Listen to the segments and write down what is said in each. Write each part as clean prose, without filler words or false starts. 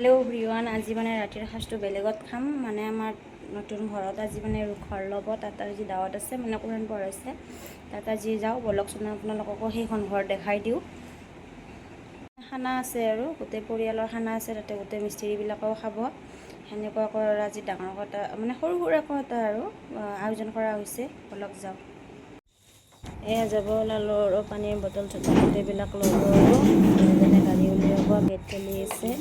Hello' everyone, আজি মানে ৰাতিৰ সাজটো বেলেগত খাম। মানে আমাৰ নতুন ঘৰত আজি মানে ঘৰ ল'ব, তাত আজি দাৱত আছে, মানে কোৰাণ পঢ়াইছে। তাত আজি যাওঁ, ব'লকচোন আপোনালোককো সেইখন ঘৰ দেখাই দিওঁ। খানা আছে আৰু গোটেই পৰিয়ালৰ খানা আছে, তাতে গোটেই মিস্ত্ৰীবিলাকেও খাব। সেনেকুৱাকৈ আৰু আজি ডাঙৰ এটা মানে সৰু সুৰাকৈ এটা আৰু আয়োজন কৰা হৈছে। ব'লক যাওঁ। এয়া যাব ওলালোঁ আৰু পানীৰ বটল চটল গোটেইবিলাক ল'ব আৰু যেনে গাড়ী উলিয়াব, গেট খুলি আছে।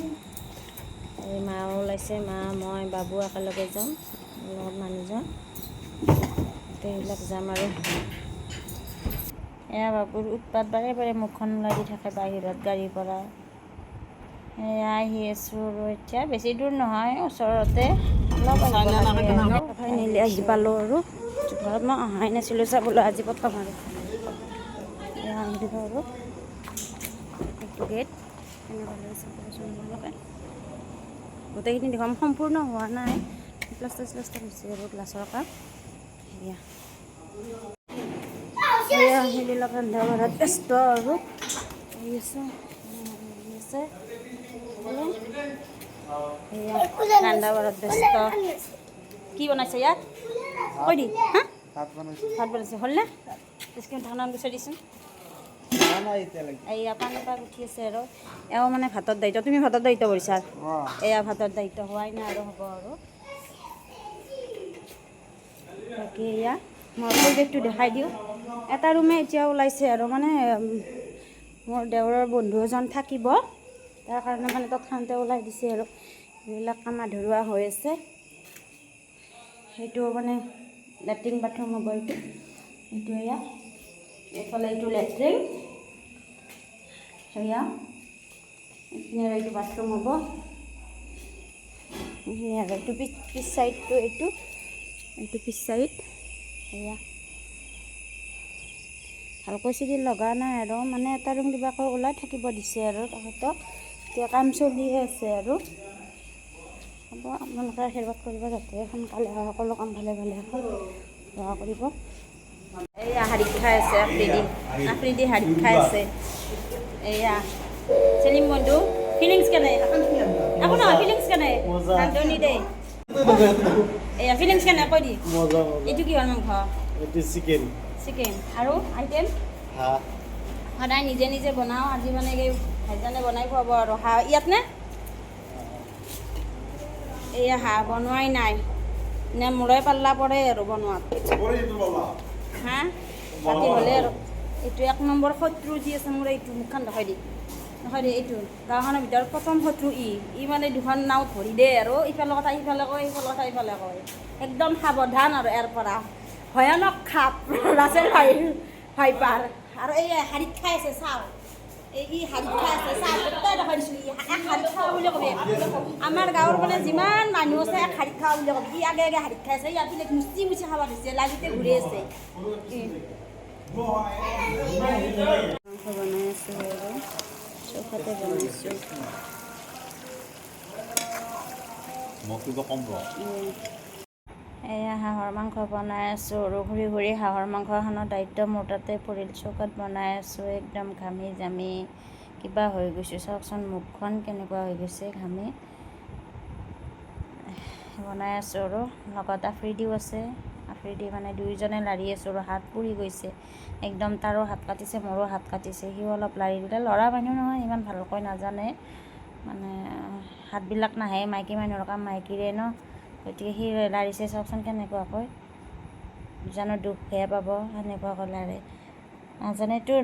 এই মাও ওলাইছে, মা মই বাবু একেলগে যাম, লগত মানুহজন গোটেইবিলাক যাম আৰু। এয়া বাবুৰ উৎপাত, বাৰে বাৰে মুখখন লাগি থাকে বাহিৰত গাড়ীৰ পৰা। এয়া আহি আছোঁ আৰু এতিয়া বেছি দূৰ নহয়, ওচৰতে অলপ ফাইনেলি আহি পালোঁ আৰু ঘৰত মই অহাই নাছিলোঁ চাবলৈ, আজি প্ৰথম আৰু এয়া আহিলোঁ আৰু এইটো গেট কেনেকুৱা লাগিছে ক'বচোন আপোনালোকে। গোটেইখিনি দেখোন সম্পূৰ্ণ হোৱা নাই, প্লাষ্টাৰ শ্লাষ্টাৰ হৈছে আৰু গ্লাছৰ কাম। এয়া সেইবিলাক ৰন্ধা বঢ়াত ব্যস্ত আৰু আহি আছে এয়া ৰন্ধা বঢ়াত ব্যস্ত। কি বনাইছে ইয়াত কৈ দি? হা ভাত বনাইছে, হ'লনে? ধান বিচাৰিছোন। এয়া পানী পাক উঠি আছে আৰু এওঁ মানে ভাতৰ দায়িত্ব। তুমি ভাতৰ দায়িত্ব কৰিছা? এয়া ভাতৰ দায়িত্ব হোৱাই নাই আৰু হ'ব আৰু বাকী এয়া মই পৰিৱেশটো দেখাই দিওঁ। এটা ৰুমে এতিয়া ওলাইছে আৰু মানে মোৰ দেওৰৰ বন্ধু এজন থাকিব, তাৰ কাৰণে মানে তৎক্ষণতে ওলাই দিছে আৰু এইবিলাক কাম আধৰুৱা হৈ আছে। সেইটো মানে লেট্ৰিন বাথৰুম হ'ব এইটো এয়া এইফালে এইটো লেট্ৰিন, সেয়া এইখিনি আৰু এইটো বাথৰুম হ'ব। এইখিনি আৰু এইটো পিছ চাইডটো এইটো পিছ চাইড। সেয়া ভালকৈ চিৰি লগা নাই আৰু মানে এটা ৰুম কিবাকৈ ওলাই থাকিব দিছে আৰু তাহাঁতক। এতিয়া কাম চলিয়ে আছে আৰু হ'ব, আপোনালোকে আশীৰ্বাদ কৰিব যাতে সোনকালে হয়, সকলো কাম ভালে ভালে দোৱা কৰিব। এয়া হাৰিত খাই আছে আফ্ৰিদি হাৰিত খাই আছে। এয়া চেলিম বন্ধু ফিলিংছ কেনে? একো নহয়, ফিলিংছ কেনে? ৰান্ধনি দে এয়া ফিলিংছ কেনে কৈ দি? এইটো কিহৰ মাংস? চিকেন আৰু আইটেম সদায় নিজে নিজে বনাওঁ, আজি মানে কি ভাইজানে বনাই খুৱাব আৰু হাঁহ ইয়াত নে? এয়া হাঁহ বনোৱাই নাই নে মোৰে পাল্লা পৰে আৰু বনোৱাত। হাঁহ ৰাতি হ'লে আৰু এইটো 1 নম্বৰ শত্ৰু যি আছে মোৰ, এইটো মুখখন দেখাই দি এইটো গাঁওখনৰ ভিতৰত প্ৰথম শত্ৰু ই মানে দুখন নাও ধৰি দে আৰু ইফালৰ কথা সিফালে কয়, সিফালৰ কথা ইফালে কয়। একদম সাৱধান আৰু ইয়াৰ পৰা ভয়ানক খাপ ৰাছেল ভাইপাৰ। আৰু এই হাৰিত খাই আছে চাওঁ, ই হাৰিত খাই আছে চাওঁ, গোটেই দেখাই দিছোঁ। এক হাৰিত খাওঁ বুলি ক'বি। আমাৰ গাঁৱৰ মানে যিমান মানুহ আছে এক হাৰিত খাওঁ বুলি ক'বি। ই আগে আগে হাৰিত খাই আছে, ইয়াত মুচি মুচি খাব দিছে, লালিতে ঘূৰি আছে। মাংস বনাই আছোঁ আৰু চৌকাতে বনাইছোঁ। এয়া হাঁহৰ মাংস বনাই আছোঁ আৰু ঘূৰি ঘূৰি হাঁহৰ মাংসখনৰ দায়িত্ব মোৰ তাতে পৰিল। চৌকাত বনাই আছোঁ, একদম ঘামি জামি কিবা হৈ গৈছোঁ। চাওকচোন মুখখন কেনেকুৱা হৈ গৈছে ঘামি। বনাই আছোঁ আৰু লগত আফ্ৰিদিও আছে। আফ্ৰিদি মানে দুয়োজনে লাৰি আছোঁ আৰু হাত পুৰি গৈছে একদম। তাৰো হাত কাটিছে, মোৰো হাত কাটিছে। সিও অলপ লাৰি দিলে, ল'ৰা মানুহ নহয় ইমান ভালকৈ নাজানে, মানে হাতবিলাক নাহে, মাইকী মানুহৰ কাম মাইকীৰে ন, গতিকে সি লাৰিছে। চাওকচোন কেনেকুৱাকৈ, জানো দুখহে পাব সেনেকুৱাকৈ লাৰে। নাজানেতো,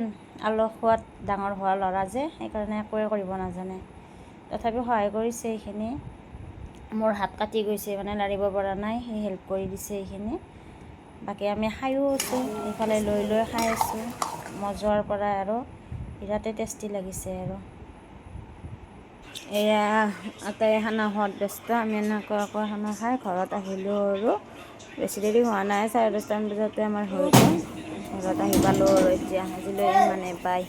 আলস খোৱাত ডাঙৰ হোৱা ল'ৰা যে, সেইকাৰণে একোৱে কৰিব নাজানে। তথাপিও সহায় কৰিছে এইখিনি। মোৰ হাত কাটি গৈছে মানে লাৰিব পৰা নাই, সি হেল্প কৰি দিছে এইখিনি। বাকী আমি খায়ো আছোঁ, এইফালে লৈ লৈ খাই আছোঁ মজুৱাৰ পৰা আৰু বিৰাটেই টেষ্টি লাগিছে আৰু। এয়া আটাই খানা খোৱাত ব্যস্ত। আমি এনেকুৱাকৈ খানা খাই ঘৰত আহিলোঁ আৰু বেছি দেৰি হোৱা নাই, 10:30 বজাতে আমাৰ হৈ গ'ল। ঘৰত আহি পালোঁ আৰু এতিয়া আজিলৈ ইমানে, বাই।